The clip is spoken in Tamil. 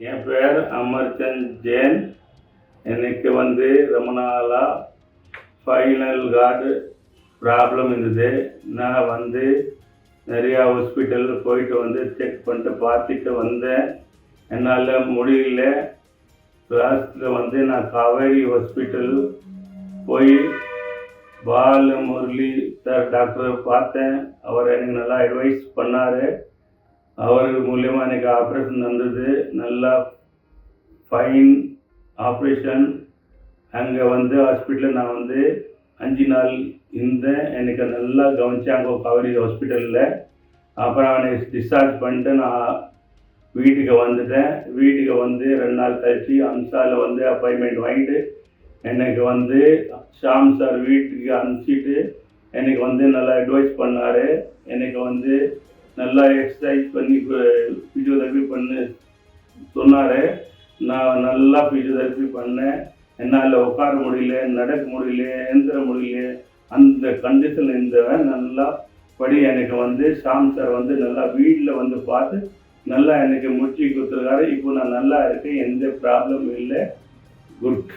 என் பேர் அமர்சந்த் ஜெயின். எனக்கு ரொம்ப நாளாக ஃபைனல் கார்டு ப்ராப்ளம் இருந்தது. நான் நிறையா ஹாஸ்பிட்டல் போயிட்டு செக் பண்ணிட்டு பார்த்துட்டு வந்தேன். என்னால் முடியல. லாஸ்ட்டில் நான் காவேரி ஹாஸ்பிட்டல் போய் பால முரளி சார் டாக்டரை பார்த்தேன். அவர் எனக்கு நல்லா அட்வைஸ் பண்ணார். அவர் மூலியமாக எனக்கு ஆப்ரேஷன் நடந்தது. நல்லா ஃபைன் ஆப்ரேஷன். அங்கே ஹாஸ்பிட்டலில் நான் 5 நாள் இருந்தேன். எனக்கு நல்லா கவனிச்சாங்க காவேரி ஹாஸ்பிட்டலில். அப்புறம் அவனை டிஸ்சார்ஜ் பண்ணிட்டு நான் வீட்டுக்கு வந்துட்டேன். வீட்டுக்கு 2 நாள் கழிச்சு அம்சாவில் அப்பாயின்மெண்ட் வாங்கிட்டு எனக்கு ஷாம் சார் வீட்டுக்கு அனுப்பிச்சிட்டு எனக்கு நல்லா அட்வைஸ் பண்ணார். எனக்கு நல்லா எக்ஸசைஸ் பண்ணி ஃபிசியோதெரப்பி பண்ண சொன்னார். நான் நல்லா ஃபிசியோதெரப்பி பண்ணேன். என்னால் உட்கார முடியல, நடக்க முடியல, எழுந்திர முடியல. அந்த கண்டிஷனில் இருந்தவன் நல்லா எனக்கு ஷாம் சார் நல்லா வீட்டில் பார்த்து நல்லா எனக்கு முடிச்சு கொடுத்துருக்காரு. இப்போ நான் நல்லா இருக்கேன். எந்த ப்ராப்ளமும் இல்லை. குட்.